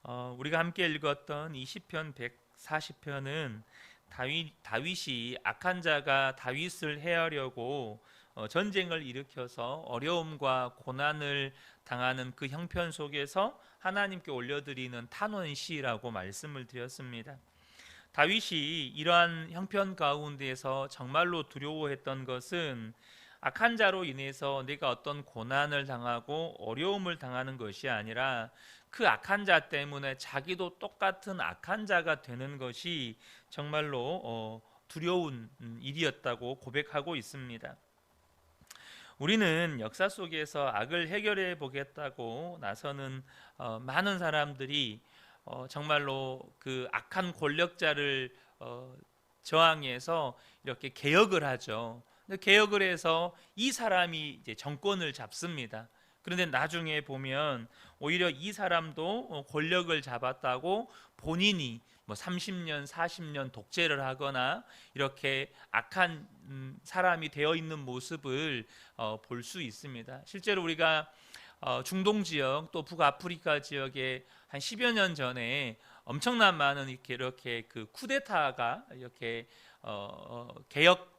우리가 함께 읽었던 이 시편 140편은 다윗이 악한 자가 다윗을 해하려고 전쟁을 일으켜서 어려움과 고난을 당하는 그 형편 속에서 하나님께 올려드리는 탄원시라고 말씀을 드렸습니다. 다윗이 이러한 형편 가운데에서 정말로 두려워했던 것은 악한 자로 인해서 내가 어떤 고난을 당하고 어려움을 당하는 것이 아니라 그 악한 자 때문에 자기도 똑같은 악한 자가 되는 것이 정말로 두려운 일이었다고 고백하고 있습니다. 우리는 역사 속에서 악을 해결해 보겠다고 나서는 많은 사람들이 정말로 그 악한 권력자를 저항해서 이렇게 개혁을 하죠. 근데 개혁을 해서 이 사람이 이제 정권을 잡습니다. 그런데 나중에 보면 오히려 이 사람도 권력을 잡았다고 본인이 뭐 30년, 40년 독재를 하거나 이렇게 악한 사람이 되어 있는 모습을 볼 수 있습니다. 실제로 우리가 중동 지역 또 북아프리카 지역에 한 10여 년 전에 엄청난 많은 이렇게 그 쿠데타가 이렇게 개혁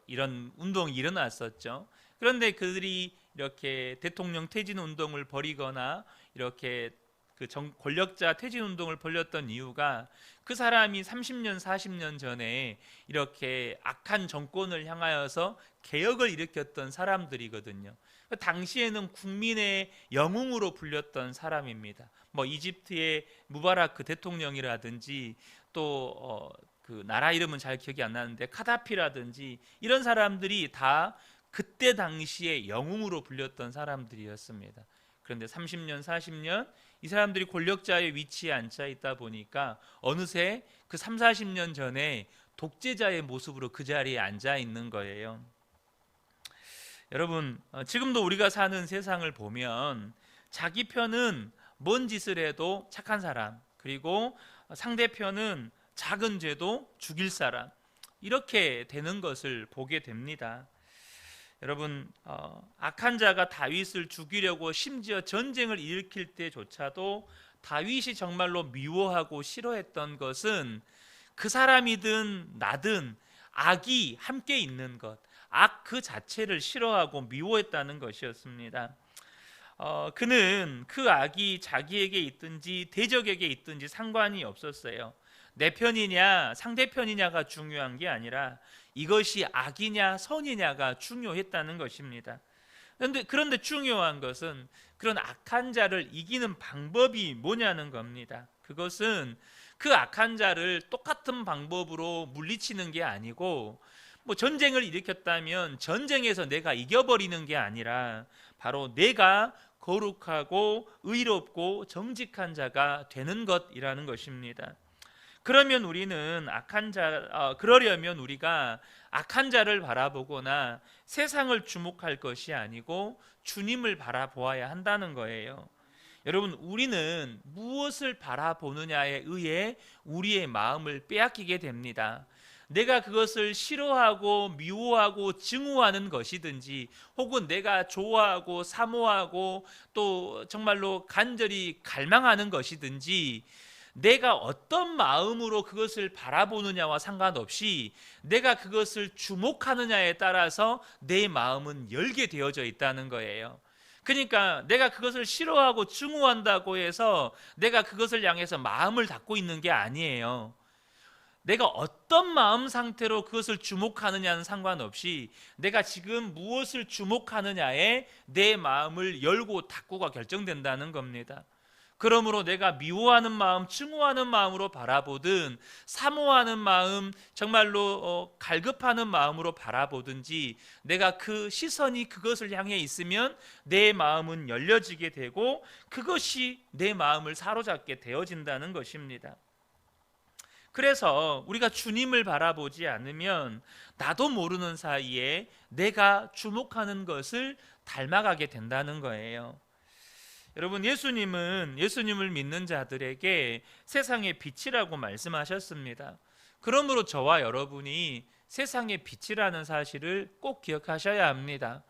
이런 운동이 일어났었죠. 그런데 그들이 이렇게 대통령 퇴진 운동을 벌이거나 이렇게 그 권력자 퇴진 운동을 벌였던 이유가 그 사람이 30년, 40년 전에 이렇게 악한 정권을 향하여서 개혁을 일으켰던 사람들이거든요. 그 당시에는 국민의 영웅으로 불렸던 사람입니다. 뭐 이집트의 무바라크 대통령이라든지 또 그 나라 이름은 잘 기억이 안 나는데 카다피라든지 이런 사람들이 다 그때 당시에 영웅으로 불렸던 사람들이었습니다. 그런데 30년, 40년 이 사람들이 권력자의 위치에 앉아 있다 보니까 어느새 그 3, 40년 전에 독재자의 모습으로 그 자리에 앉아 있는 거예요. 여러분, 지금도 우리가 사는 세상을 보면 자기 편은 뭔 짓을 해도 착한 사람, 그리고 상대편은 작은 죄도 죽일 사람, 이렇게 되는 것을 보게 됩니다. 여러분, 악한 자가 다윗을 죽이려고 심지어 전쟁을 일으킬 때조차도 다윗이 정말로 미워하고 싫어했던 것은 그 사람이든 나든 악이 함께 있는 것, 악 그 자체를 싫어하고 미워했다는 것이었습니다. 그는 그 악이 자기에게 있든지 대적에게 있든지 상관이 없었어요. 내 편이냐 상대편이냐가 중요한 게 아니라 이것이 악이냐 선이냐가 중요했다는 것입니다. 그런데 중요한 것은 그런 악한 자를 이기는 방법이 뭐냐는 겁니다. 그것은 그 악한 자를 똑같은 방법으로 물리치는 게 아니고, 뭐 전쟁을 일으켰다면 전쟁에서 내가 이겨버리는 게 아니라 바로 내가 거룩하고 의롭고 정직한 자가 되는 것이라는 것입니다. 그러려면 우리가 악한 자를 바라보거나 세상을 주목할 것이 아니고 주님을 바라보아야 한다는 거예요. 여러분, 우리는 무엇을 바라보느냐에 의해 우리의 마음을 빼앗기게 됩니다. 내가 그것을 싫어하고 미워하고 증오하는 것이든지, 혹은 내가 좋아하고 사모하고 또 정말로 간절히 갈망하는 것이든지, 내가 어떤 마음으로 그것을 바라보느냐와 상관없이 내가 그것을 주목하느냐에 따라서 내 마음은 열게 되어져 있다는 거예요. 그러니까 내가 그것을 싫어하고 증오한다고 해서 내가 그것을 향해서 마음을 닫고 있는 게 아니에요. 내가 어떤 마음 상태로 그것을 주목하느냐는 상관없이 내가 지금 무엇을 주목하느냐에 내 마음을 열고 닫고가 결정된다는 겁니다. 그러므로 내가 미워하는 마음, 증오하는 마음으로 바라보든, 사모하는 마음, 정말로 갈급하는 마음으로 바라보든지, 내가 그 시선이 그것을 향해 있으면 내 마음은 열려지게 되고 그것이 내 마음을 사로잡게 되어진다는 것입니다. 그래서 우리가 주님을 바라보지 않으면 나도 모르는 사이에 내가 주목하는 것을 닮아가게 된다는 거예요. 여러분, 예수님을 믿는 자들에게 세상의 빛이라고 말씀하셨습니다. 그러므로 저와 여러분이 세상의 빛이라는 사실을 꼭 기억하셔야 합니다.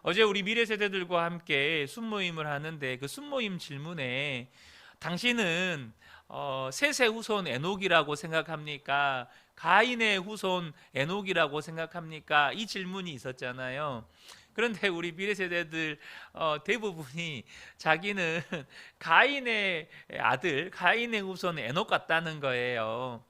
어제 우리 미래 세대들과 함께 순모임을 하는데 그 순모임 질문에 당신은 셋의 후손 에녹이라고 생각합니까? 가인의 후손 에녹이라고 생각합니까? 이 질문이 있었잖아요. 그런데 우리 미래 세대들 대부분이 자기는 가인의 아들, 가인의 후손 에녹 같다는 거예요.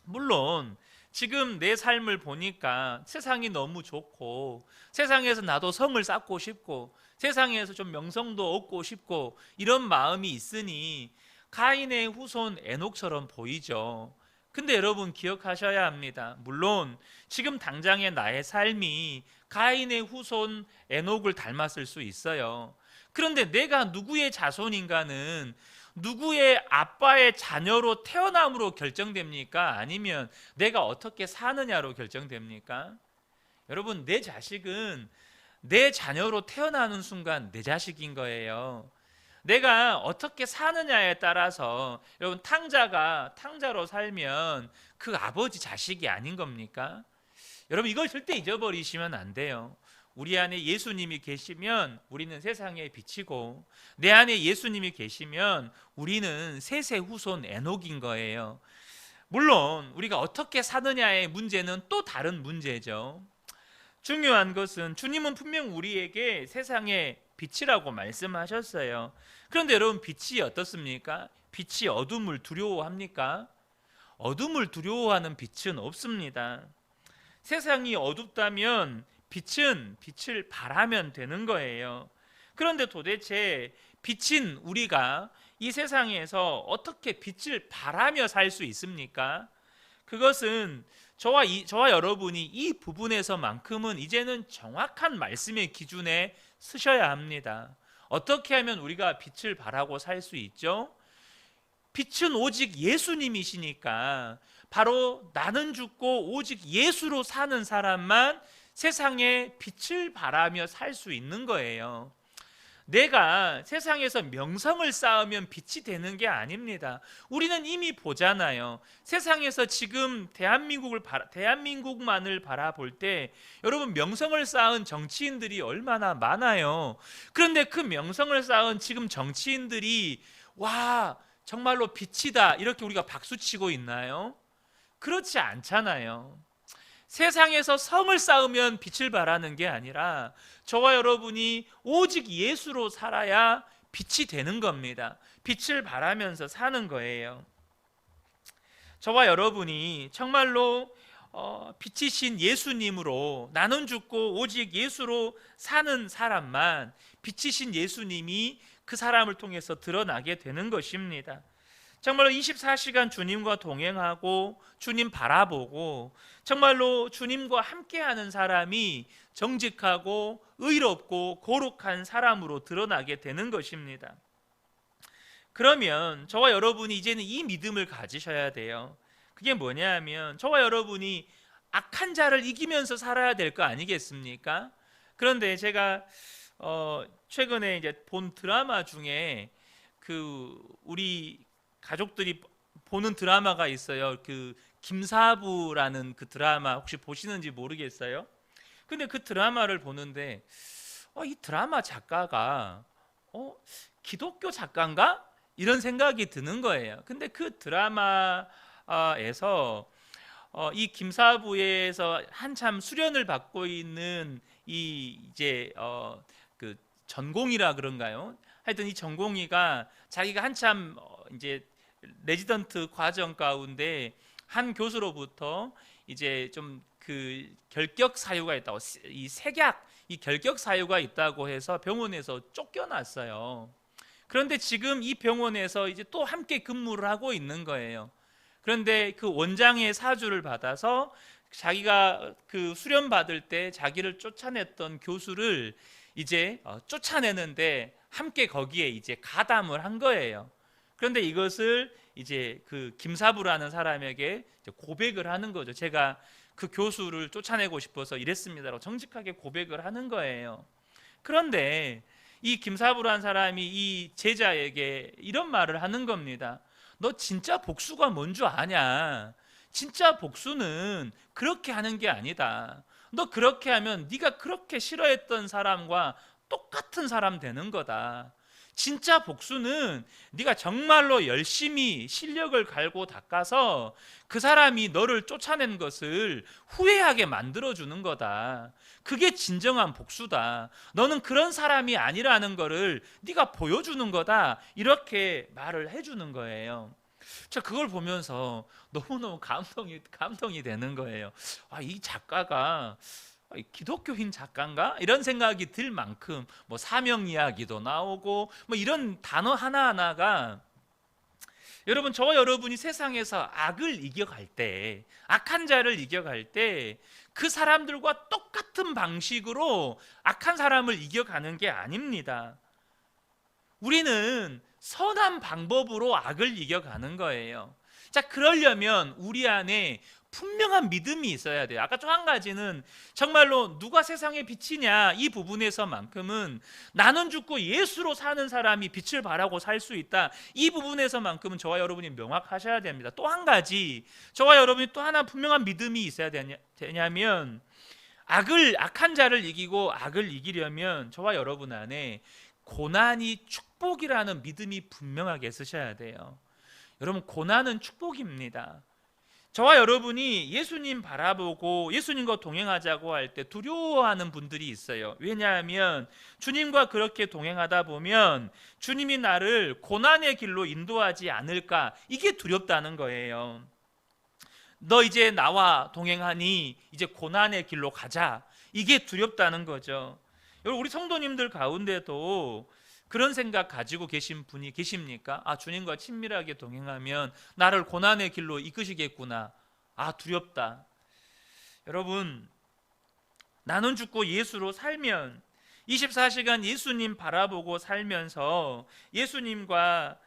물론 지금 내 삶을 보니까 세상이 너무 좋고, 세상에서 나도 성을 쌓고 싶고, 세상에서 좀 명성도 얻고 싶고, 이런 마음이 있으니 가인의 후손 에녹처럼 보이죠. 근데 여러분 기억하셔야 합니다. 물론 지금 당장의 나의 삶이 가인의 후손 에녹을 닮았을 수 있어요. 그런데 내가 누구의 자손인가는 누구의 아빠의 자녀로 태어남으로 결정됩니까? 아니면 내가 어떻게 사느냐로 결정됩니까? 여러분, 내 자식은 내 자녀로 태어나는 순간 내 자식인 거예요. 내가 어떻게 사느냐에 따라서, 여러분, 탕자가 탕자로 살면 그 아버지 자식이 아닌 겁니까? 여러분, 이걸 절대 잊어버리시면 안 돼요. 우리 안에 예수님이 계시면 우리는 세상의 빛이고, 내 안에 예수님이 계시면 우리는 셋의 후손 에녹인 거예요. 물론 우리가 어떻게 사느냐의 문제는 또 다른 문제죠. 중요한 것은 주님은 분명 우리에게 세상의 빛이라고 말씀하셨어요. 그런데 여러분, 빛이 어떻습니까? 빛이 어둠을 두려워합니까? 어둠을 두려워하는 빛은 없습니다. 세상이 어둡다면 빛은 빛을 발하면 되는 거예요. 그런데 도대체 빛인 우리가 이 세상에서 어떻게 빛을 발하며 살 수 있습니까? 그것은 저와 여러분이 이 부분에서만큼은 이제는 정확한 말씀의 기준에 서셔야 합니다. 어떻게 하면 우리가 빛을 발하고 살 수 있죠? 빛은 오직 예수님이시니까, 바로 나는 죽고 오직 예수로 사는 사람만 세상에 빛을 발하며 살 수 있는 거예요. 내가 세상에서 명성을 쌓으면 빛이 되는 게 아닙니다. 우리는 이미 보잖아요. 세상에서 지금 대한민국만을 바라볼 때 여러분, 명성을 쌓은 정치인들이 얼마나 많아요. 그런데 그 명성을 쌓은 지금 정치인들이 와, 정말로 빛이다, 이렇게 우리가 박수치고 있나요? 그렇지 않잖아요. 세상에서 성을 쌓으면 빛을 발하는 게 아니라 저와 여러분이 오직 예수로 살아야 빛이 되는 겁니다. 빛을 발하면서 사는 거예요. 저와 여러분이 정말로 빛이신 예수님으로, 나는 죽고 오직 예수로 사는 사람만 빛이신 예수님이 그 사람을 통해서 드러나게 되는 것입니다. 정말로 24시간 주님과 동행하고 주님 바라보고 정말로 주님과 함께하는 사람이 정직하고 의롭고 거룩한 사람으로 드러나게 되는 것입니다. 그러면 저와 여러분이 이제는 이 믿음을 가지셔야 돼요. 그게 뭐냐 하면, 저와 여러분이 악한 자를 이기면서 살아야 될 거 아니겠습니까? 그런데 제가 최근에 이제 본 드라마 중에 우리 가족들이 보는 드라마가 있어요. 김사부라는 그 드라마 혹시 보시는지 모르겠어요. 근데 그 드라마를 보는데 이 드라마 작가가 기독교 작가인가? 이런 생각이 드는 거예요. 근데 그 드라마에서 이 김사부에서 한참 수련을 받고 있는 그 전공이라 그런가요? 하여튼 이 전공이가 자기가 한참 이제 레지던트 과정 가운데 한 교수로부터 이제 좀 그 결격 사유가 있다고, 이 결격 사유가 있다고 해서 병원에서 쫓겨났어요. 그런데 지금 이 병원에서 이제 또 함께 근무를 하고 있는 거예요. 그런데 그 원장의 사주를 받아서 자기가 그 수련 받을 때 자기를 쫓아냈던 교수를 이제 쫓아내는데 함께 거기에 이제 가담을 한 거예요. 그런데 이것을 이제 그 김사부라는 사람에게 이제 고백을 하는 거죠. 제가 그 교수를 쫓아내고 싶어서 이랬습니다라고 정직하게 고백을 하는 거예요. 그런데 이 김사부라는 사람이 이 제자에게 이런 말을 하는 겁니다. 너 진짜 복수가 뭔 줄 아냐? 진짜 복수는 그렇게 하는 게 아니다. 너 그렇게 하면 네가 그렇게 싫어했던 사람과 똑같은 사람 되는 거다. 진짜 복수는 네가 정말로 열심히 실력을 갈고 닦아서 그 사람이 너를 쫓아낸 것을 후회하게 만들어주는 거다. 그게 진정한 복수다. 너는 그런 사람이 아니라는 거를 네가 보여주는 거다. 이렇게 말을 해주는 거예요. 저 그걸 보면서 너무너무 감동이 되는 거예요. 이 작가가 기독교인 작가인가? 이런 생각이 들 만큼 뭐 사명 이야기도 나오고 뭐 이런 단어 하나하나가, 여러분, 저와 여러분이 세상에서 악을 이겨갈 때, 악한 자를 이겨갈 때 그 사람들과 똑같은 방식으로 악한 사람을 이겨가는 게 아닙니다. 우리는 선한 방법으로 악을 이겨가는 거예요. 자, 그러려면 우리 안에 분명한 믿음이 있어야 돼요. 아까 또 한 가지는 정말로 누가 세상의 빛이냐, 이 부분에서만큼은 나는 죽고 예수로 사는 사람이 빛을 발하고 살 수 있다. 이 부분에서만큼은 저와 여러분이 명확하셔야 됩니다. 또 한 가지, 저와 여러분이 또 하나 분명한 믿음이 있어야 되냐면, 악한 자를 이기고 악을 이기려면 저와 여러분 안에 고난이 축복이라는 믿음이 분명하게 있으셔야 돼요. 여러분, 고난은 축복입니다. 저와 여러분이 예수님 바라보고 예수님과 동행하자고 할 때 두려워하는 분들이 있어요. 왜냐하면 주님과 그렇게 동행하다 보면 주님이 나를 고난의 길로 인도하지 않을까, 이게 두렵다는 거예요. 너 이제 나와 동행하니 이제 고난의 길로 가자, 이게 두렵다는 거죠. 여러분, 우리 성도님들 가운데도 그런 생각 가지고 계신 분이 계십니까? 주님과 친밀하게 동행하면 나를 고난의 길로 이끄시겠구나. 두렵다. 여러분, 나는 죽고 예수로 살면, 24시간 예수님 바라보고 살면서 예수님과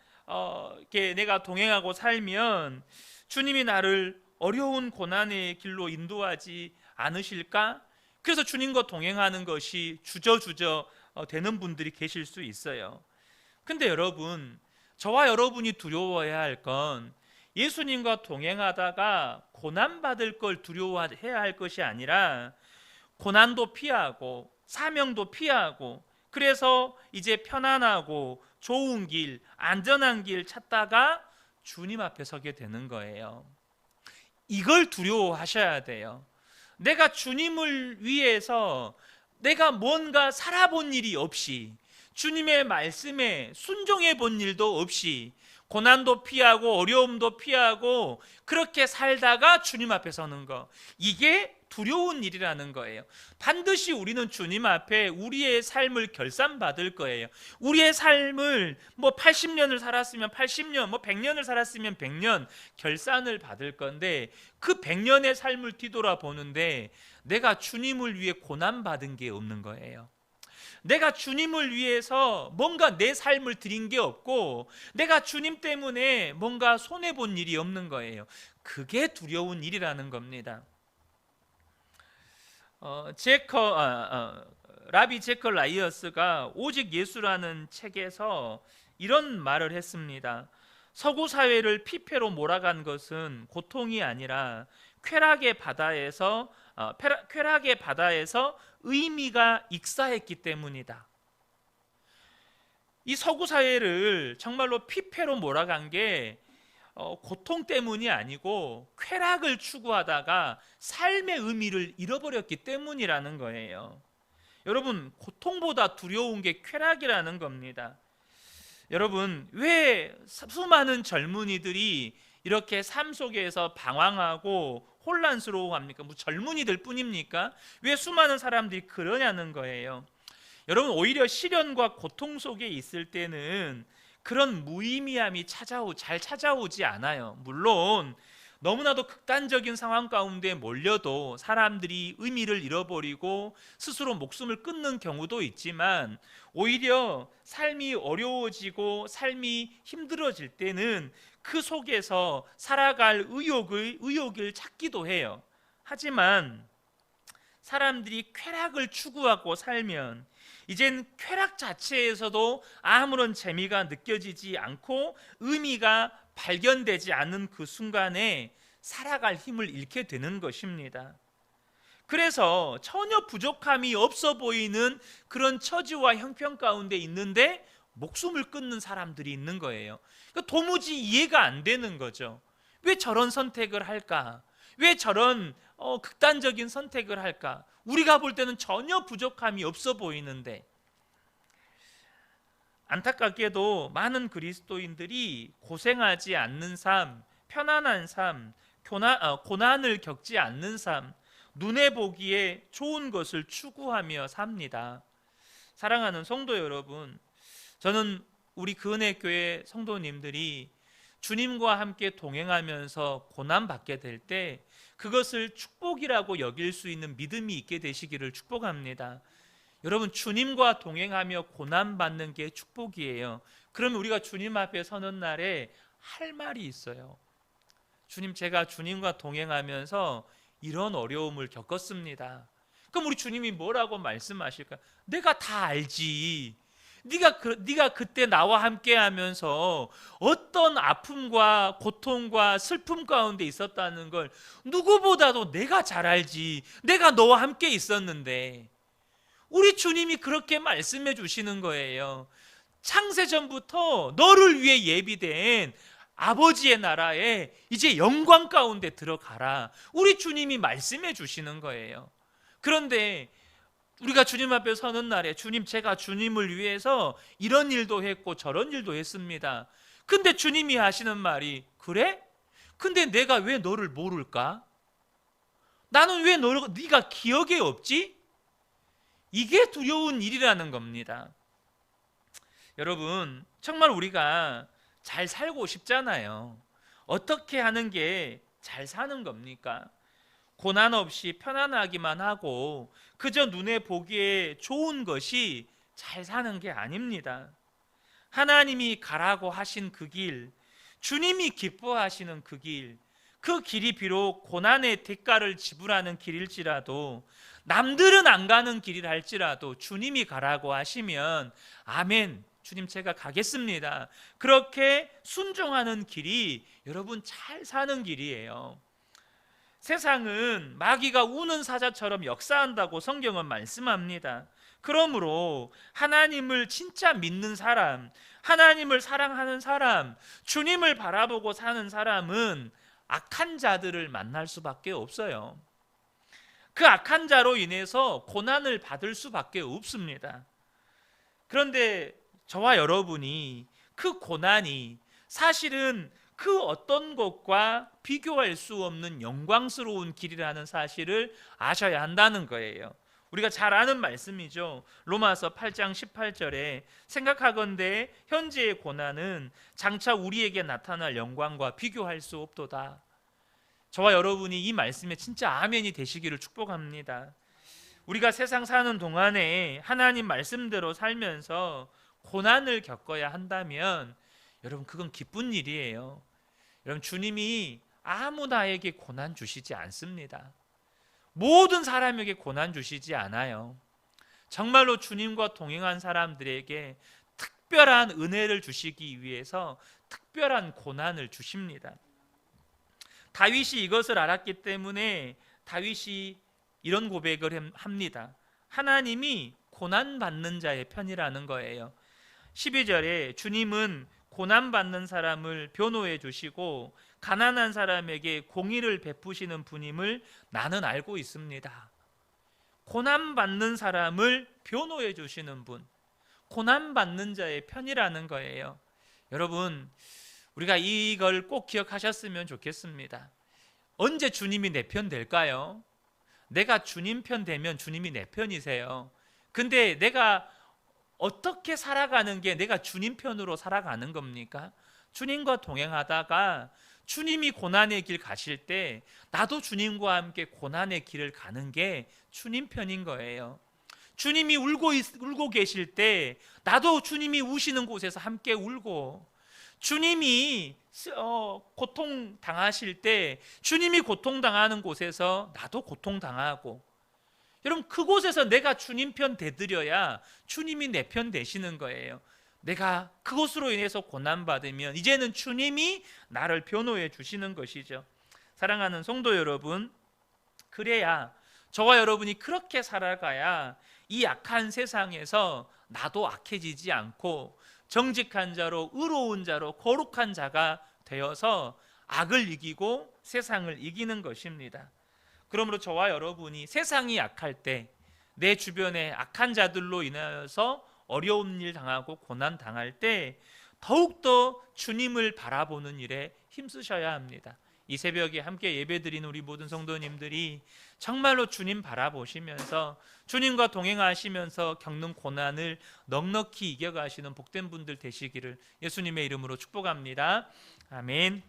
이렇게 내가 동행하고 살면 주님이 나를 어려운 고난의 길로 인도하지 않으실까? 그래서 주님과 동행하는 것이 주저주저 되는 분들이 계실 수 있어요. 근데 여러분, 저와 여러분이 두려워해야 할 건 예수님과 동행하다가 고난받을 걸 두려워해야 할 것이 아니라, 고난도 피하고 사명도 피하고, 그래서 이제 편안하고 좋은 길, 안전한 길 찾다가 주님 앞에 서게 되는 거예요. 이걸 두려워하셔야 돼요. 내가 주님을 위해서 내가 뭔가 살아본 일이 없이, 주님의 말씀에 순종해 본 일도 없이, 고난도 피하고 어려움도 피하고 그렇게 살다가 주님 앞에 서는 거, 이게 두려운 일이라는 거예요. 반드시 우리는 주님 앞에 우리의 삶을 결산받을 거예요. 우리의 삶을 80년을 살았으면 80년, 100년을 살았으면 100년 결산을 받을 건데, 그 100년의 삶을 뒤돌아보는데 내가 주님을 위해 고난받은 게 없는 거예요. 내가 주님을 위해서 뭔가 내 삶을 드린 게 없고, 내가 주님 때문에 뭔가 손해본 일이 없는 거예요. 그게 두려운 일이라는 겁니다. 라비 제커 라이어스가 오직 예수라는 책에서 이런 말을 했습니다. 서구 사회를 피폐로 몰아간 것은 고통이 아니라 쾌락의 바다에서 의미가 익사했기 때문이다. 이 서구 사회를 정말로 피폐로 몰아간 게 고통 때문이 아니고 쾌락을 추구하다가 삶의 의미를 잃어버렸기 때문이라는 거예요. 여러분, 고통보다 두려운 게 쾌락이라는 겁니다. 여러분, 왜 수많은 젊은이들이 이렇게 삶 속에서 방황하고 혼란스러워합니까? 젊은이들 뿐입니까? 왜 수많은 사람들이 그러냐는 거예요. 여러분, 오히려 시련과 고통 속에 있을 때는 그런 무의미함이 잘 찾아오지 않아요. 물론 너무나도 극단적인 상황 가운데 몰려도 사람들이 의미를 잃어버리고 스스로 목숨을 끊는 경우도 있지만, 오히려 삶이 어려워지고 삶이 힘들어질 때는 그 속에서 살아갈 의욕을 찾기도 해요. 하지만 사람들이 쾌락을 추구하고 살면 이젠 쾌락 자체에서도 아무런 재미가 느껴지지 않고 의미가 발견되지 않는 그 순간에 살아갈 힘을 잃게 되는 것입니다. 그래서 전혀 부족함이 없어 보이는 그런 처지와 형편 가운데 있는데 목숨을 끊는 사람들이 있는 거예요. 그러니까 도무지 이해가 안 되는 거죠. 왜 저런 선택을 할까? 왜 저런 극단적인 선택을 할까? 우리가 볼 때는 전혀 부족함이 없어 보이는데, 안타깝게도 많은 그리스도인들이 고생하지 않는 삶, 편안한 삶, 고난을 겪지 않는 삶, 눈에 보기에 좋은 것을 추구하며 삽니다. 사랑하는 성도 여러분, 저는 우리 그은혜교회 성도님들이 주님과 함께 동행하면서 고난받게 될 때 그것을 축복이라고 여길 수 있는 믿음이 있게 되시기를 축복합니다. 여러분, 주님과 동행하며 고난받는 게 축복이에요. 그러면 우리가 주님 앞에 서는 날에 할 말이 있어요. 주님, 제가 주님과 동행하면서 이런 어려움을 겪었습니다. 그럼 우리 주님이 뭐라고 말씀하실까? 내가 다 알지. 네가 그때 나와 함께하면서 어떤 아픔과 고통과 슬픔 가운데 있었다는 걸 누구보다도 내가 잘 알지. 내가 너와 함께 있었는데. 우리 주님이 그렇게 말씀해 주시는 거예요. 창세전부터 너를 위해 예비된 아버지의 나라에 이제 영광 가운데 들어가라. 우리 주님이 말씀해 주시는 거예요. 그런데 우리가 주님 앞에 서는 날에 주님, 제가 주님을 위해서 이런 일도 했고 저런 일도 했습니다. 근데 주님이 하시는 말이, 그래? 근데 내가 왜 너를 모를까? 나는 왜 네가 기억에 없지? 이게 두려운 일이라는 겁니다. 여러분, 정말 우리가 잘 살고 싶잖아요. 어떻게 하는 게 잘 사는 겁니까? 고난 없이 편안하기만 하고 그저 눈에 보기에 좋은 것이 잘 사는 게 아닙니다. 하나님이 가라고 하신 그 길, 주님이 기뻐하시는 그 길, 그 길이 비록 고난의 대가를 지불하는 길일지라도, 남들은 안 가는 길이라 할지라도 주님이 가라고 하시면 아멘, 주님 제가 가겠습니다. 그렇게 순종하는 길이 여러분 잘 사는 길이에요. 세상은 마귀가 우는 사자처럼 역사한다고 성경은 말씀합니다. 그러므로 하나님을 진짜 믿는 사람, 하나님을 사랑하는 사람, 주님을 바라보고 사는 사람은 악한 자들을 만날 수밖에 없어요. 그 악한 자로 인해서 고난을 받을 수밖에 없습니다. 그런데 저와 여러분이 그 고난이 사실은 그 어떤 것과 비교할 수 없는 영광스러운 길이라는 사실을 아셔야 한다는 거예요. 우리가 잘 아는 말씀이죠. 로마서 8장 18절에 생각하건대 현재의 고난은 장차 우리에게 나타날 영광과 비교할 수 없도다. 저와 여러분이 이 말씀에 진짜 아멘이 되시기를 축복합니다. 우리가 세상 사는 동안에 하나님 말씀대로 살면서 고난을 겪어야 한다면 여러분, 그건 기쁜 일이에요. 여러분, 주님이 아무나에게 고난 주시지 않습니다. 모든 사람에게 고난 주시지 않아요. 정말로 주님과 동행한 사람들에게 특별한 은혜를 주시기 위해서 특별한 고난을 주십니다. 다윗이 이것을 알았기 때문에 다윗이 이런 고백을 합니다. 하나님이 고난받는 자의 편이라는 거예요. 12절에 주님은 고난받는 사람을 변호해 주시고 가난한 사람에게 공의를 베푸시는 분임을 나는 알고 있습니다. 고난받는 사람을 변호해 주시는 분, 고난받는 자의 편이라는 거예요. 여러분, 우리가 이걸 꼭 기억하셨으면 좋겠습니다. 언제 주님이 내 편 될까요? 내가 주님 편 되면 주님이 내 편이세요. 근데 내가 어떻게 살아가는 게 내가 주님 편으로 살아가는 겁니까? 주님과 동행하다가 주님이 고난의 길 가실 때 나도 주님과 함께 고난의 길을 가는 게 주님 편인 거예요. 주님이 울고 계실 때 나도 주님이 우시는 곳에서 함께 울고, 주님이 고통 당하실 때 주님이 고통 당하는 곳에서 나도 고통 당하고, 여러분, 그곳에서 내가 주님 편 되드려야 주님이 내 편 되시는 거예요. 내가 그것으로 인해서 고난받으면 이제는 주님이 나를 변호해 주시는 것이죠. 사랑하는 성도 여러분, 그래야 저와 여러분이 그렇게 살아가야 이 악한 세상에서 나도 악해지지 않고 정직한 자로, 의로운 자로, 거룩한 자가 되어서 악을 이기고 세상을 이기는 것입니다. 그러므로 저와 여러분이 세상이 약할 때, 내 주변에 악한 자들로 인하여서 어려운 일 당하고 고난 당할 때 더욱더 주님을 바라보는 일에 힘쓰셔야 합니다. 이 새벽에 함께 예배드리는 우리 모든 성도님들이 정말로 주님 바라보시면서 주님과 동행하시면서 겪는 고난을 넉넉히 이겨가시는 복된 분들 되시기를 예수님의 이름으로 축복합니다. 아멘.